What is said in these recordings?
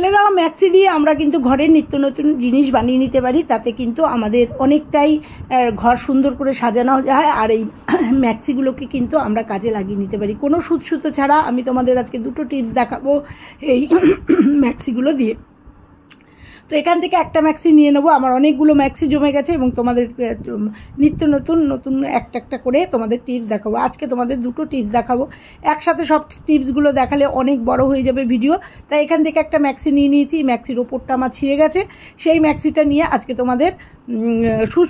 ফেলে দেওয়া ম্যাক্সি দিয়ে আমরা কিন্তু ঘরের নিত্য নতুন জিনিস বানিয়ে নিতে পারি। তাতে কিন্তু আমাদের অনেকটাই ঘর সুন্দর করে সাজানো যায়। আর এই ম্যাক্সিগুলোকে কিন্তু আমরা কাজে লাগিয়ে নিতে পারি কোনো সুতো ছাড়া। আমি তোমাদের আজকে দুটো টিপস দেখাবো এই ম্যাক্সিগুলো দিয়ে। তো এখান থেকে একটা ম্যাক্সি নিয়ে নেবো। আমার অনেকগুলো ম্যাক্সি জমে গেছে এবং তোমাদের নিত্য নতুন একটা করে তোমাদের টিপস দেখাবো। আজকে তোমাদের দুটো টিপস দেখাবো, একসাথে সব টিপসগুলো দেখালে অনেক বড় হয়ে যাবে ভিডিও। তাই এখান থেকে একটা ম্যাক্সি নিয়ে নিয়েছি। ম্যাক্সির ওপরটা আমার ছিঁড়ে গেছে, সেই ম্যাক্সিটা নিয়ে আজকে তোমাদের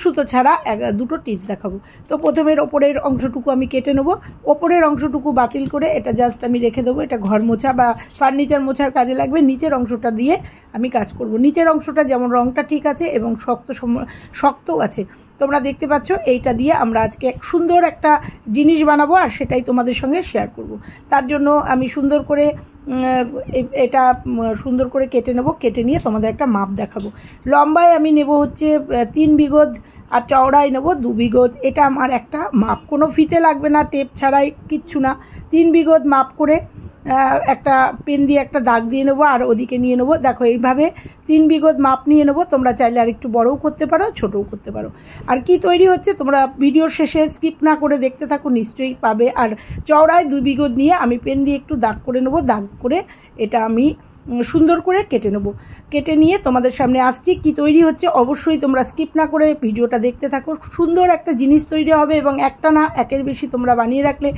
সুতো ছাড়া দুটো টিপস দেখাবো। তো প্রথমের ওপরের অংশটুকু আমি কেটে নেবো। ওপরের অংশটুকু বাতিল করে এটা জাস্ট আমি রেখে দেবো। এটা ঘর মোছা বা ফার্নিচার মোছার কাজে লাগবে। নিচের অংশটা দিয়ে আমি কাজ করব। নিচের অংশটা যেমন রঙটা ঠিক আছে এবং শক্তও আছে, তোমরা দেখতে পাচ্ছ। এইটা দিয়ে আমরা আজকে সুন্দর একটা জিনিস বানাবো আর সেটাই তোমাদের সঙ্গে শেয়ার করব। তার জন্য আমি সুন্দর করে এটা সুন্দর করে কেটে নেব। কেটে নিয়ে তোমাদের একটা মাপ দেখাবো। লম্বায় আমি নেব হচ্ছে 3 বিঘত আর চওড়ায় নেব 2 বিঘত। এটা আমার একটা মাপ, কোনো ফিতে লাগবে না, টেপ ছাড়াই কিচ্ছু না। 3 বিঘত মাপ করে একটা পেন দিয়ে একটা দাগ দিয়ে নেবো আর ওদিকে নিয়ে নেবো। দেখো এইভাবে 3 বিঘত মাপ নিয়ে নেবো। তোমরা চাইলে আর একটু বড়ও করতে পারো, ছোটও করতে পারো। আর কি তৈরি হচ্ছে তোমরা ভিডিওর শেষে স্কিপ না করে দেখতে থাকো, নিশ্চয়ই পাবে। আর চওড়ায় 2 বিঘত নিয়ে আমি পেন দিয়ে একটু দাগ করে নেবো। দাগ করে এটা আমি সুন্দর করে কেটে নেব। কেটে নিয়ে তোমাদের সামনে আসছি কি তৈরি হচ্ছে। অবশ্যই তোমরা স্কিপ না করে ভিডিওটা দেখতে থাকো। সুন্দর একটা জিনিস তৈরি হবে এবং একটা না একের বেশি তোমরা বানিয়ে রাখলে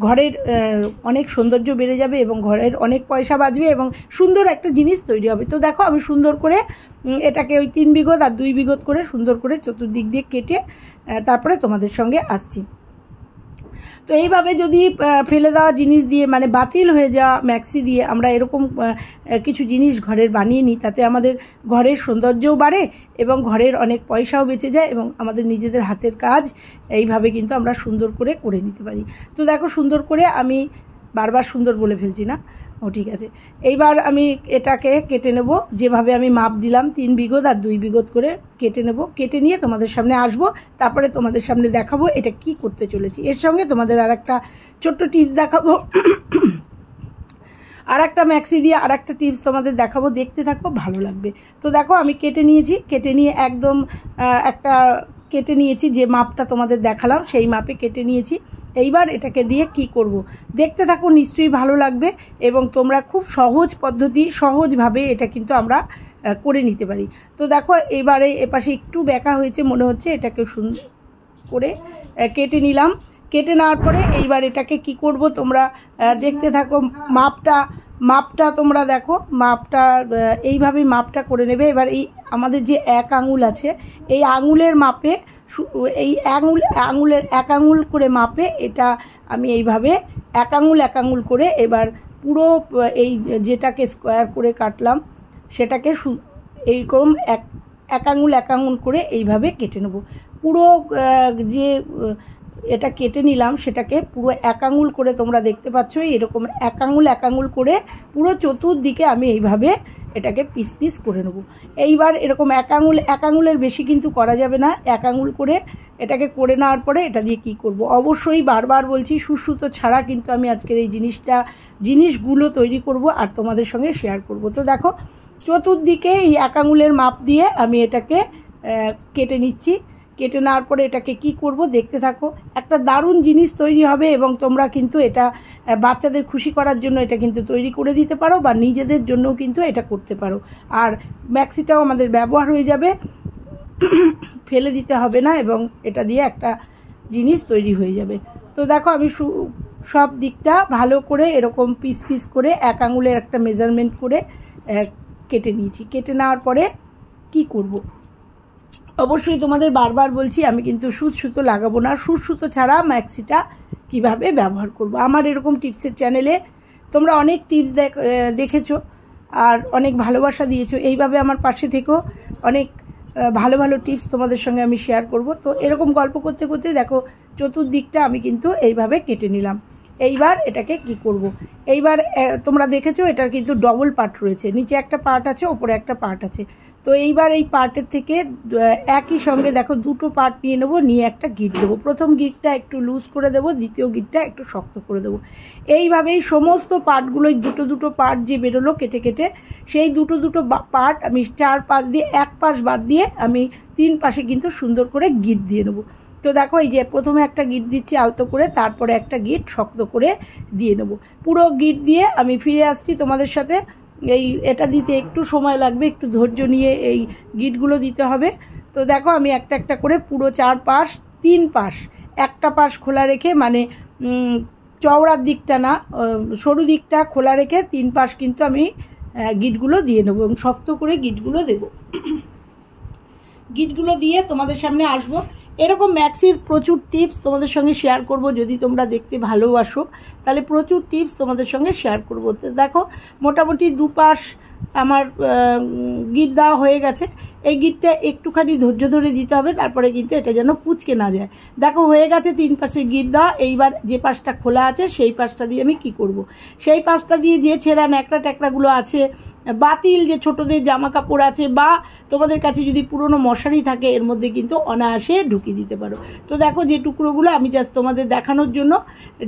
ঘরের অনেক সৌন্দর্য বেড়ে যাবে এবং ঘরের অনেক পয়সা বাঁচবে এবং সুন্দর একটা জিনিস তৈরি হবে। তো দেখো আমি সুন্দর করে এটাকে ওই 3 বিঘত আর 2 বিঘত করে সুন্দর করে চতুর্দিক দিয়ে কেটে তারপরে তোমাদের সঙ্গে আসছি। তো এইভাবে যদি ফেলে দেওয়া জিনিস দিয়ে মানে বাতিল হয়ে যাওয়া ম্যাক্সি দিয়ে আমরা এরকম কিছু জিনিস ঘরের বানিয়ে নিই, তাতে আমাদের ঘরের সৌন্দর্যও বাড়ে এবং ঘরের অনেক পয়সাও বেঁচে যায় এবং আমাদের নিজেদের হাতের কাজ এইভাবে কিন্তু আমরা সুন্দর করে নিতে পারি। তো দেখো সুন্দর করে আমি বারবার সুন্দর বলে ফেলছি না, ঠিক আছে। এইবার আমি এটাকে কেটে নেব। যেভাবে আমি মাপ দিলাম 3 বিঘত আর 2 বিঘত করে কেটে নেব। কেটে নিয়ে তোমাদের সামনে আসব। তারপরে তোমাদের সামনে দেখাবো এটা কি করতে চলেছি। এর সঙ্গে তোমাদের আর একটা ছোট্ট টিপস দেখাবো। আর একটা ম্যাক্সি দিয়ে আর একটা টিপস তোমাদের দেখাবো, দেখতে থাকো, ভালো লাগবে। তো দেখো আমি কেটে নিয়েছি। কেটে নিয়ে একদম একটা কেটে নিয়েছি, যে মাপটা তোমাদের দেখালাম সেই মাপে কেটে নিয়েছি। এইবার এটাকে দিয়ে কি করব দেখতে থাকো, নিশ্চয়ই ভালো লাগবে এবং তোমরা খুব সহজ পদ্ধতি সহজভাবে এটা কিন্তু আমরা করে নিতে পারি। তো দেখো এবারে এপাশে একটু বেঁকা হয়েছে মনে হচ্ছে, এটাকে সুন্দর করে কেটে নিলাম। কেটে নেওয়ার পরে এইবার এটাকে কি করব তোমরা দেখতে থাকো। মাপটা তোমরা দেখো, মাপটা এইভাবেই মাপটা করে নেবে। এবার এই আমাদের যে 1 আঙুল আছে, এই আঙুলের মাপে এই আঙুলের 1 আঙুল করে মাপে এটা আমি এইভাবে 1 আঙুল করে এবার পুরো এই যেটাকে স্কোয়ার করে কাটলাম সেটাকে এইরকম 1 আঙুল করে এইভাবে কেটে নেব। পুরো যে এটা কেটে নিলাম সেটাকে পুরো 1 আঙুল করে তোমরা দেখতে পাচ্ছ, এরকম 1 আঙুল করে পুরো চতুর্দিকে আমি এইভাবে এটাকে পিস করে নেব। এইবার এরকম 1 আঙুলের বেশি কিন্তু করা যাবে না। 1 আঙুল করে এটাকে করে নেওয়ার পরে এটা দিয়ে কি করব, অবশ্যই বারবার বলছি সুতো ছাড়া কিন্তু আমি আজকের এই জিনিসগুলো তৈরি করব আর তোমাদের সঙ্গে শেয়ার করব। তো দেখো চতুর্দিকে এই 1 আঙুলের মাপ দিয়ে আমি এটাকে কেটে নিচ্ছি। কেটে নেওয়ার পরে এটাকে কি করব দেখতে থাকো। একটা দারুণ জিনিস তৈরি হবে এবং তোমরা কিন্তু এটা বাচ্চাদের খুশি করার জন্য এটা কিন্তু তৈরি করে দিতে পারো বা নিজেদের জন্যও কিন্তু এটা করতে পারো। আর ম্যাক্সিটাও আমাদের ব্যবহার হয়ে যাবে, ফেলে দিতে হবে না এবং এটা দিয়ে একটা জিনিস তৈরি হয়ে যাবে। তো দেখো আমি সব দিকটা ভালো করে এরকম পিস করে 1 আঙুলের একটা মেজারমেন্ট করে কেটে নিয়েছি। কেটে নেওয়ার পরে কি করব, অবশ্যই তোমাদের বারবার বলছি আমি কিন্তু সুতো লাগাবো না। সুতো ছাড়া ম্যাক্সিটা কিভাবে ব্যবহার করব। আমার এরকম টিপসের চ্যানেলে তোমরা অনেক টিপস দেখেছো আর অনেক ভালোবাসা দিয়েছো। এইভাবে আমার পাশে থেকেও অনেক ভালো টিপস তোমাদের সঙ্গে আমি শেয়ার করব। তো এরকম গল্প করতে দেখো চতুর্দিকটা আমি কিন্তু এইভাবে কেটে নিলাম। এইবার এটাকে কি করব। এইবার তোমরা দেখেছো এটার কিন্তু ডবল পার্ট রয়েছে, নিচে একটা পার্ট আছে, ওপরে একটা পার্ট আছে। তো এইবার এই পার্টের থেকে একই সঙ্গে দেখো দুটো পার্ট নিয়ে নেবো, নিয়ে একটা গিট দেবো। প্রথম গিটটা একটু লুজ করে দেবো, দ্বিতীয় গিটটা একটু শক্ত করে দেবো। এইভাবেই সমস্ত পার্টগুলোই দুটো পার্ট যে বেরোলো কেটে কেটে, সেই দুটো পার্ট আমি 4 পাশ দিয়ে এক পাশ বাদ দিয়ে আমি 3 পাশে কিন্তু সুন্দর করে গিট দিয়ে নেবো। তো দেখো এই যে প্রথমে একটা গিট দিচ্ছি আলতো করে, তারপরে একটা গিট শক্ত করে দিয়ে নেব। পুরো গিট দিয়ে আমি ফিরে আসছি তোমাদের সাথে। এটা দিতে একটু সময় লাগবে, একটু ধৈর্য নিয়ে এই গিটগুলো দিতে হবে। তো দেখো আমি একটা একটা করে পুরো 4 পাশ 3 পাশ, একটা পাশ খোলা রেখে, মানে চওড়ার দিকটা না, সরু দিকটা খোলা রেখে 3 পাশ কিন্তু আমি গিটগুলো দিয়ে নেবো এবং শক্ত করে গিটগুলো দেবো। গিটগুলো দিয়ে তোমাদের সামনে আসবো। এরকম ম্যাক্সির প্রচুর টিপস তোমাদের সঙ্গে শেয়ার করব, যদি তোমরা দেখতে ভালোবাসো তাহলে প্রচুর টিপস তোমাদের সঙ্গে শেয়ার করব। তো দেখো মোটামুটি 2 পাশ আমার গিট দেওয়া হয়ে গেছে। এই গিটটা একটুখানি ধৈর্য ধরে দিতে হবে, তারপরে কিন্তু এটা যেন কুঁচকে না যায়। দেখো হয়ে গেছে 3 পাশে গিট দেওয়া। এইবার যে পাশটা খোলা আছে সেই পাশটা দিয়ে আমি কি করব, সেই পাশটা দিয়ে যে ছেঁড়া ন্যাকড়া ট্যাকড়াগুলো আছে, বাতিল যে ছোটদের জামা কাপড় আছে, বা তোমাদের কাছে যদি পুরনো মশারি থাকে এর মধ্যে কিন্তু অনায়াসে ঢুকিয়ে দিতে পারো। তো দেখো যে টুকরোগুলো আমি জাস্ট তোমাদের দেখানোর জন্য,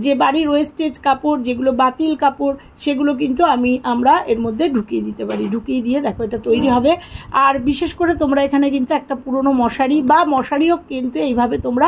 যে বাড়ির ওয়েস্টেজ কাপড় যেগুলো বাতিল কাপড়, সেগুলো কিন্তু আমরা এর মধ্যে ঢুকিয়ে দিতে পারি। ঢুকিয়ে দিয়ে দেখো এটা তৈরি হবে। আর বিশেষ করে তোমরা এখানে কিন্তু একটা পুরনো মশারি বা মশারিও কিন্তু এইভাবে তোমরা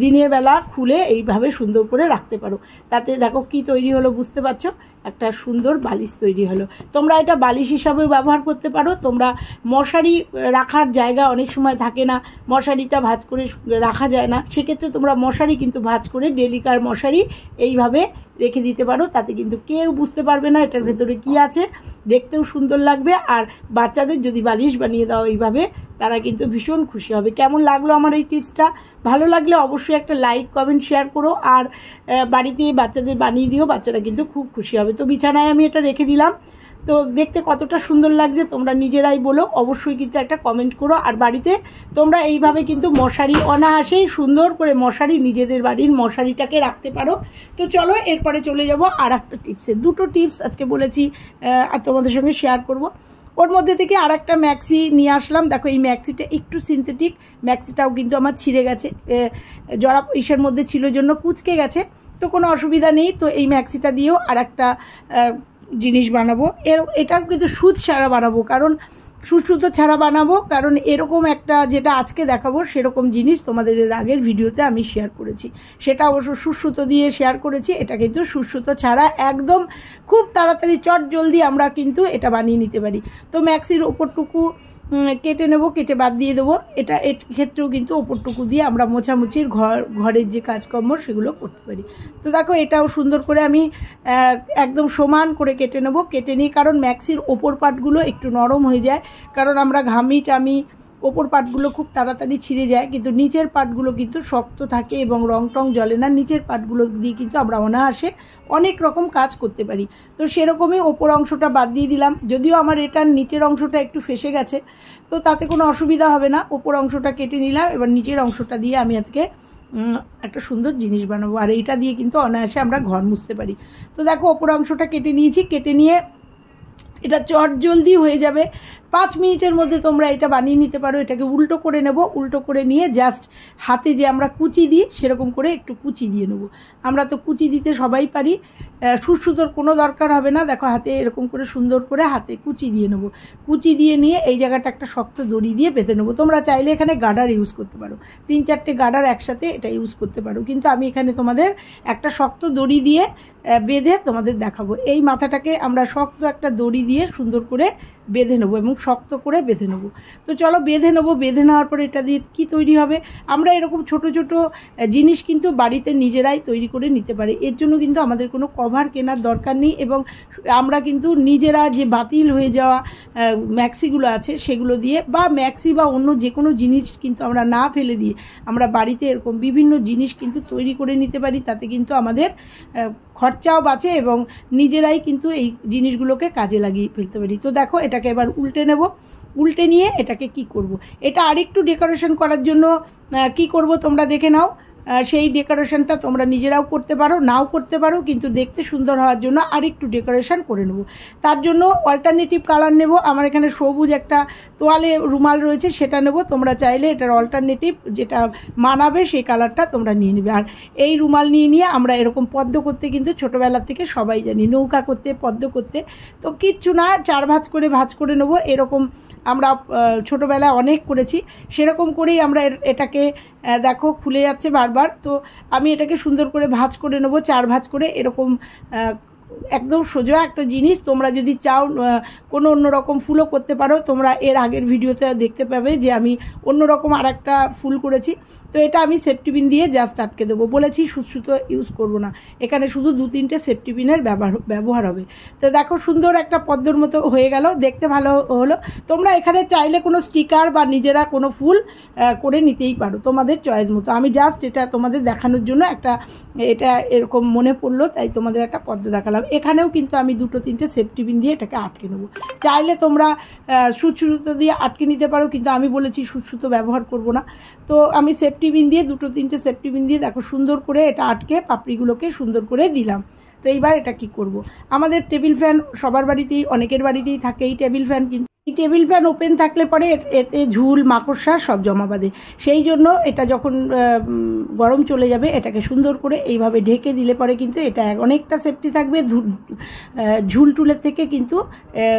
দিনের বেলা খুলে এইভাবে সুন্দর করে রাখতে পারো। তাতে দেখো কি তৈরি হলো বুঝতে পারছো, একটা সুন্দর বালিশ তৈরি হলো। তোমরা এটা বালিশ হিসাবেও ব্যবহার করতে পারো। তোমরা মশারি রাখার জায়গা অনেক সময় থাকে না, মশারিটা ভাঁজ করে রাখা যায় না, সেক্ষেত্রে তোমরা মশারি কিন্তু ভাঁজ করে ডেলিকার মশারি এইভাবে রেখে দিতে পারো। তাতে কিন্তু কেউ বুঝতে পারবে না এটার ভেতরে কি আছে, দেখতেও সুন্দর লাগবে। আর বাচ্চাদের যদি বালিশ বানিয়ে দাও এইভাবে, তারা কিন্তু ভীষণ খুশি হবে। কেমন লাগলো আমার এই টিপসটা? ভালো লাগলে অবশ্যই একটা লাইক কমেন্ট শেয়ার করো, আর বাড়িতে বাচ্চাদের বানিয়ে দিও, বাচ্চারা কিন্তু খুব খুশি হবে। তো বিছানায় আমি এটা রেখে দিলাম। তো দেখতে কতটা সুন্দর লাগছে তোমরা নিজেরাই বলো, অবশ্যই কিন্তু একটা কমেন্ট করো। আর বাড়িতে তোমরা এইভাবে কিন্তু মশারি অনায়াসেই সুন্দর করে মশারি, নিজেদের বাড়ির মশারিটাকে রাখতে পারো। তো চলো এরপরে চলে যাব আর একটা টিপসে। 2টো টিপস আজকে বলেছি আর তোমাদের সঙ্গে শেয়ার করব। ওর মধ্যে থেকে আর একটা ম্যাক্সি নিয়ে আসলাম। দেখো এই ম্যাক্সিটা একটু সিনথেটিক, ম্যাক্সিটাও কিন্তু আমার ছিঁড়ে গেছে, জড়া ইসের মধ্যে ছিল জন্য কুঁচকে গেছে। তো কোনো অসুবিধা নেই। তো এই ম্যাক্সিটা দিয়েও আর একটা জিনিস বানাবো। এটাও কিন্তু সুচ ছাড়া বানাবো, কারণ সুতো ছাড়া বানাবো, কারণ এরকম একটা যেটা আজকে দেখাবো সেরকম জিনিস তোমাদের এর আগের ভিডিওতে আমি শেয়ার করেছি। সেটা অবশ্য সুতো দিয়ে শেয়ার করেছি, এটা কিন্তু সুতো ছাড়া একদম খুব তাড়াতাড়ি চট জলদি আমরা কিন্তু এটা বানিয়ে নিতে পারি। তো ম্যাক্সির ওপরটুকু কেটে নেব, কেটে বাদ দিয়ে দেবো। এর ক্ষেত্রেও কিন্তু ওপরটুকু দিয়ে আমরা মোছামুছির ঘরের যে কাজকর্ম সেগুলো করতে পারি। তো দেখো এটাও সুন্দর করে আমি একদম সমান করে কেটে নেব। কেটে নিই, কারণ ম্যাক্সির ওপর পাটগুলো একটু নরম হয়ে যায়, কারণ আমরা ঘামি টামি ওপর পাটগুলো খুব তাড়াতাড়ি ছিঁড়ে যায়, কিন্তু নিচের পাটগুলো কিন্তু শক্ত থাকে এবং রং টং জ্বলে না। নিচের পাটগুলো দিয়ে কিন্তু আমরা অনায়াসে অনেক রকম কাজ করতে পারি। তো সেরকমই ওপর অংশটা বাদ দিয়ে দিলাম, যদিও আমার এটার নিচের অংশটা একটু ফেসে গেছে, তো তাতে কোনো অসুবিধা হবে না। ওপর অংশটা কেটে নিলাম, এবার নিচের অংশটা দিয়ে আমি আজকে একটা সুন্দর জিনিস বানাবো, আর এইটা দিয়ে কিন্তু অনায়াসে আমরা ঘর মুছতে পারি। তো দেখো ওপর অংশটা কেটে নিয়েছি, কেটে নিয়ে এটা চট জলদি হয়ে যাবে। 5 মিনিটের মধ্যে তোমরা এটা বানিয়ে নিতে পারো। এটাকে উল্টো করে নেব, উল্টো করে নিয়ে জাস্ট হাতে যে আমরা কুচি দিই সেরকম করে একটু কুচি দিয়ে নেব। আমরা তো কুচি দিতে সবাই পারি, সুতোর কোনো দরকার হবে না। দেখো হাতে এরকম করে সুন্দর করে হাতে কুচি দিয়ে নেব। কুচি দিয়ে নিয়ে এই জায়গাটা একটা শক্ত দড়ি দিয়ে বেঁধে নেব। তোমরা চাইলে এখানে গার্ডার ইউজ করতে পারো, 3-4টে গার্ডার একসাথে এটা ইউজ করতে পারো, কিন্তু আমি এখানে তোমাদের একটা শক্ত দড়ি দিয়ে বেঁধে তোমাদের দেখাবো। এই মাথাটাকে আমরা শক্ত একটা দড়ি দিয়ে সুন্দর করে বেঁধে নেবো এবং শক্ত করে বেঁধে নেবো। তো চলো বেঁধে নেবো। বেঁধে নেওয়ার পরে এটা দিয়ে কী তৈরি হবে, আমরা এরকম ছোট ছোট জিনিস কিন্তু বাড়িতে নিজেরাই তৈরি করে নিতে পারি। এর জন্য কিন্তু আমাদের কোনো কভার কেনার দরকার নেই, এবং আমরা কিন্তু নিজেরা যে বাতিল হয়ে যাওয়া ম্যাক্সিগুলো আছে সেগুলো দিয়ে, বা ম্যাক্সি বা অন্য যে কোনো জিনিস কিন্তু আমরা না ফেলে দিয়ে আমরা বাড়িতে এরকম বিভিন্ন জিনিস কিন্তু তৈরি করে নিতে পারি। তাতে কিন্তু আমাদের খরচাও বাঁচে এবং নিজেরাই কিন্তু এই জিনিসগুলোকে কাজে লাগিয়ে ফেলতে পারি। তো দেখো এটাকে এবার উল্টে নেব। উল্টে নিয়ে এটাকে কি করব, এটা আরেকটু ডেকোরেশন করার জন্য কি করব তোমরা দেখে নাও। সেই ডেকোরেশনটা তোমরা নিজেরাও করতে পারো, নাও করতে পারো, কিন্তু দেখতে সুন্দর হওয়ার জন্য আরেকটু ডেকোরেশন করে নেব। তার জন্য অল্টারনেটিভ কালার নেব। আমার এখানে সবুজ একটা তোয়ালে রুমাল রয়েছে, সেটা নেব। তোমরা চাইলে এটার অল্টারনেটিভ যেটা মানাবে সেই কালারটা তোমরা নিয়ে নেবে। আর এই রুমাল নিয়ে আমরা এরকম পদ্ম করতে কিন্তু ছোটোবেলার থেকে সবাই জানি, নৌকা করতে, পদ্ম করতে। তো কিচ্ছু না, 4 ভাঁজ করে নেব। এরকম আমরা ছোটোবেলায় অনেক করেছি, সেরকম করেই আমরা এটাকে দেখো খুলে যাচ্ছে বারবার। তো আমি এটাকে সুন্দর করে ভাঁজ করে নেব, 4 ভাঁজ করে। এরকম একদম সোজা একটা জিনিস। তোমরা যদি চাও কোনো অন্যরকম ফুলও করতে পারো। তোমরা এর আগের ভিডিওতে দেখতে পাবে যে আমি অন্যরকম আর একটা ফুল করেছি। তো এটা আমি সেফটি পিন দিয়ে জাস্ট আটকে দেবো। বলেছি সুতো ইউজ করব না, এখানে শুধু 2-3টে সেফটি পিনের ব্যবহার হবে। তো দেখো সুন্দর একটা পদ্মর মতো হয়ে গেল, দেখতে ভালো হলো। তোমরা এখানে চাইলে কোনো স্টিকার বা নিজেরা কোনো ফুল করে নিতেই পারো তোমাদের চয়েস মতো। আমি জাস্ট এটা তোমাদের দেখানোর জন্য এটা এরকম মনে পড়লো, তাই তোমাদের একটা পদ্ম দেখালাম। এখানেও কিন্তু আমি 2-3টে সেফটি পিন দিয়ে এটাকে আটকে নেব। চাইলে তোমরা সুতো দিয়ে আটকে নিতে পারো, কিন্তু আমি বলেছি সুতো ব্যবহার করব না। তো আমি সেফটি পিন দিয়ে 2-3টে সেফটি পিন দিয়ে দেখো সুন্দর করে এটা আটকে পাপড়িগুলোকে সুন্দর করে দিলাম। তো এইবার এটা কি করব, আমাদের টেবিল ফ্যান সবার বাড়িতেই, অনেকের বাড়িতেই থাকে এই টেবিল ফ্যান। কিন্তু এই টেবিল ফ্যান ওপেন থাকলে পরে এতে ঝুল মাকড়সা সব জমা বাঁধে। সেই জন্য এটা যখন গরম চলে যাবে এটাকে সুন্দর করে এইভাবে ঢেকে দিলে পরে কিন্তু এটা অনেকটা সেফটি থাকবে। ঝুল টুলের থেকে কিন্তু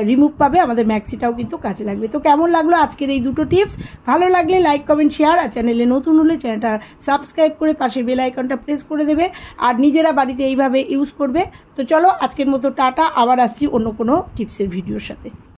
রিমুভ পাবে, আমাদের ম্যাক্সিটাও কিন্তু কাজে লাগবে। তো কেমন লাগলো আজকের এই 2টো টিপস? ভালো লাগলে লাইক, কমেন্ট, শেয়ার। আর চ্যানেলে নতুন হলে চ্যানেলটা সাবস্ক্রাইব করে পাশের বেল আইকনটা প্রেস করে দেবে। আর নিজেরা বাড়িতে এইভাবে ইউজ করবে। তো চলো আজকের মতো টাটা, আবার আসছি অন্য কোনো টিপসের ভিডিওর সাথে।